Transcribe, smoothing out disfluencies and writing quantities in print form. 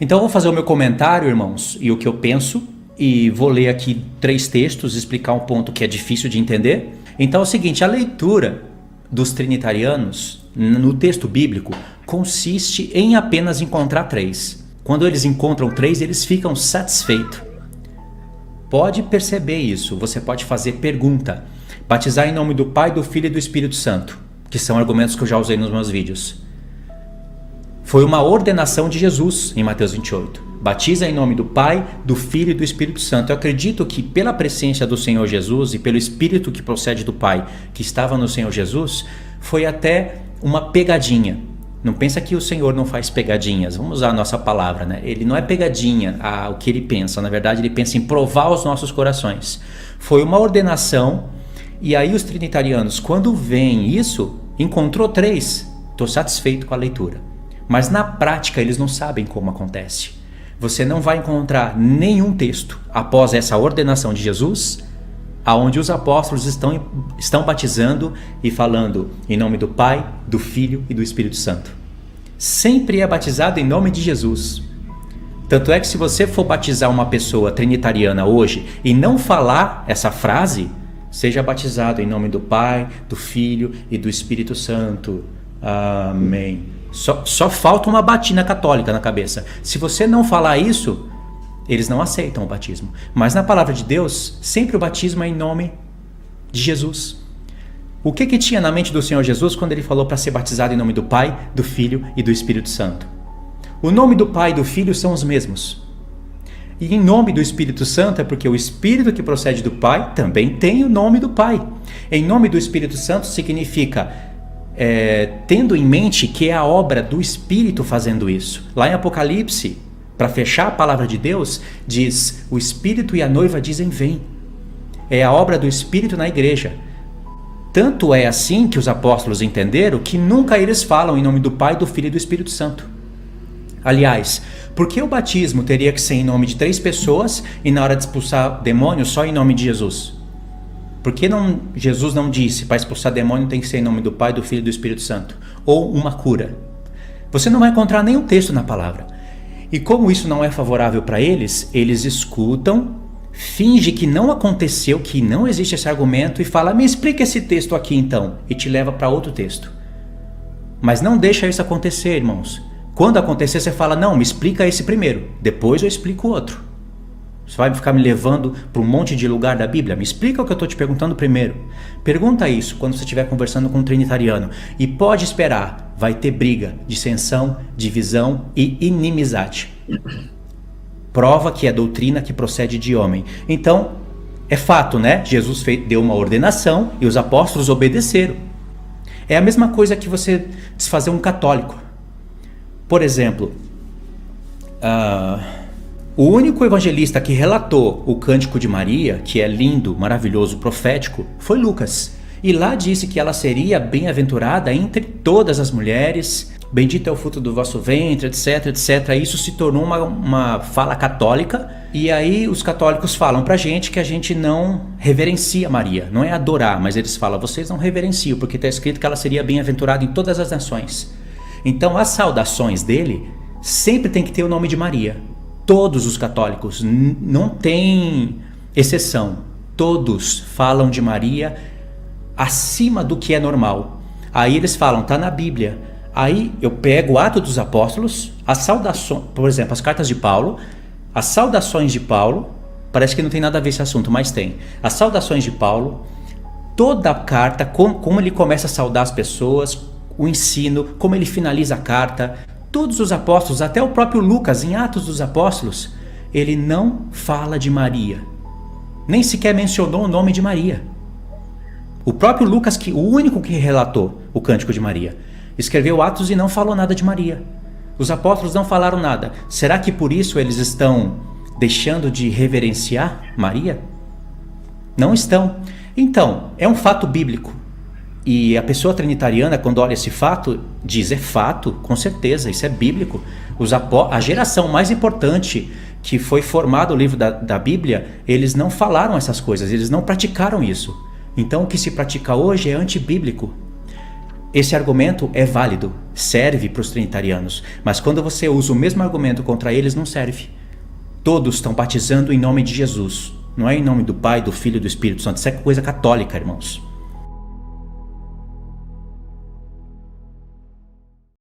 Então eu vou fazer o meu comentário, irmãos, e o que eu penso, e vou ler aqui 3 textos, explicar um ponto que é difícil de entender. Então é o seguinte, a leitura dos trinitarianos no texto bíblico consiste em apenas encontrar 3. Quando eles encontram 3, eles ficam satisfeitos. Pode perceber isso, você pode fazer pergunta. Batizar em nome do Pai, do Filho e do Espírito Santo, que são argumentos que eu já usei nos meus vídeos. Foi uma ordenação de Jesus em Mateus 28. Batiza em nome do Pai, do Filho e do Espírito Santo. Eu acredito que pela presença do Senhor Jesus e pelo Espírito que procede do Pai, que estava no Senhor Jesus, foi até uma pegadinha. Não pensa que o Senhor não faz pegadinhas. Vamos usar a nossa palavra, né? Ele não é pegadinha o que ele pensa. Na verdade, ele pensa em provar os nossos corações. Foi uma ordenação. E aí os trinitarianos, quando veem isso, encontrou 3. Estou satisfeito com a leitura. Mas na prática eles não sabem como acontece. Você não vai encontrar nenhum texto após essa ordenação de Jesus, aonde os apóstolos estão batizando e falando em nome do Pai, do Filho e do Espírito Santo. Sempre é batizado em nome de Jesus. Tanto é que se você for batizar uma pessoa trinitariana hoje e não falar essa frase, seja batizado em nome do Pai, do Filho e do Espírito Santo. Amém. Só falta uma batina católica na cabeça. Se você não falar isso, eles não aceitam o batismo. Mas na palavra de Deus, sempre o batismo é em nome de Jesus. O que tinha na mente do Senhor Jesus quando ele falou para ser batizado em nome do Pai, do Filho e do Espírito Santo? O nome do Pai e do Filho são os mesmos. E em nome do Espírito Santo é porque o Espírito que procede do Pai também tem o nome do Pai. Em nome do Espírito Santo significa tendo em mente que é a obra do Espírito fazendo isso. Lá em Apocalipse, para fechar a palavra de Deus, diz: o Espírito e a noiva dizem vem. É a obra do Espírito na igreja. Tanto é assim que os apóstolos entenderam que nunca eles falam em nome do Pai, do Filho e do Espírito Santo. Aliás, por que o batismo teria que ser em nome de 3 pessoas e na hora de expulsar demônio só em nome de Jesus? Por que Jesus não disse para expulsar demônio tem que ser em nome do Pai, do Filho e do Espírito Santo? Ou uma cura? Você não vai encontrar nenhum texto na palavra. E como isso não é favorável para eles, eles escutam, finge que não aconteceu, que não existe esse argumento e fala: me explica esse texto aqui então, e te leva para outro texto. Mas não deixa isso acontecer, irmãos. Quando acontecer, você fala: não, me explica esse primeiro, depois eu explico o outro. Você vai ficar me levando para um monte de lugar da Bíblia? Me explica o que eu estou te perguntando primeiro. Pergunta isso quando você estiver conversando com um trinitariano. E pode esperar, vai ter briga, dissensão, divisão e inimizade. Prova que é doutrina que procede de homem. Então, é fato, né? Jesus deu uma ordenação e os apóstolos obedeceram. É a mesma coisa que você desfazer um católico. Por exemplo, o único evangelista que relatou o Cântico de Maria, que é lindo, maravilhoso, profético, foi Lucas. E lá disse que ela seria bem-aventurada entre todas as mulheres, bendito é o fruto do vosso ventre, etc, etc. Isso se tornou uma fala católica. E aí os católicos falam pra gente que a gente não reverencia Maria. Não é adorar, mas eles falam: vocês não reverenciam, porque está escrito que ela seria bem-aventurada em todas as nações. Então as saudações dele sempre tem que ter o nome de Maria. Todos os católicos, não tem exceção, todos falam de Maria acima do que é normal. Aí eles falam: tá na Bíblia. Aí eu pego o Atos dos Apóstolos, as saudações, por exemplo, as cartas de Paulo, as saudações de Paulo, parece que não tem nada a ver esse assunto, mas tem. As saudações de Paulo, toda a carta, como ele começa a saudar as pessoas, o ensino, como ele finaliza a carta. Todos os apóstolos, até o próprio Lucas, em Atos dos Apóstolos, ele não fala de Maria. Nem sequer mencionou o nome de Maria. O próprio Lucas, o único que relatou o Cântico de Maria, escreveu Atos e não falou nada de Maria. Os apóstolos não falaram nada. Será que por isso eles estão deixando de reverenciar Maria? Não estão. Então, é um fato bíblico. E a pessoa trinitariana, quando olha esse fato, diz: é fato, com certeza, isso é bíblico. A geração mais importante que foi formada o livro da Bíblia, eles não falaram essas coisas, eles não praticaram isso. Então o que se pratica hoje é antibíblico. esse argumento é válido, serve para os trinitarianos, mas quando você usa o mesmo argumento contra eles, não serve. Todos estão batizando em nome de Jesus, não é em nome do Pai, do Filho e do Espírito Santo. Isso é coisa católica, irmãos.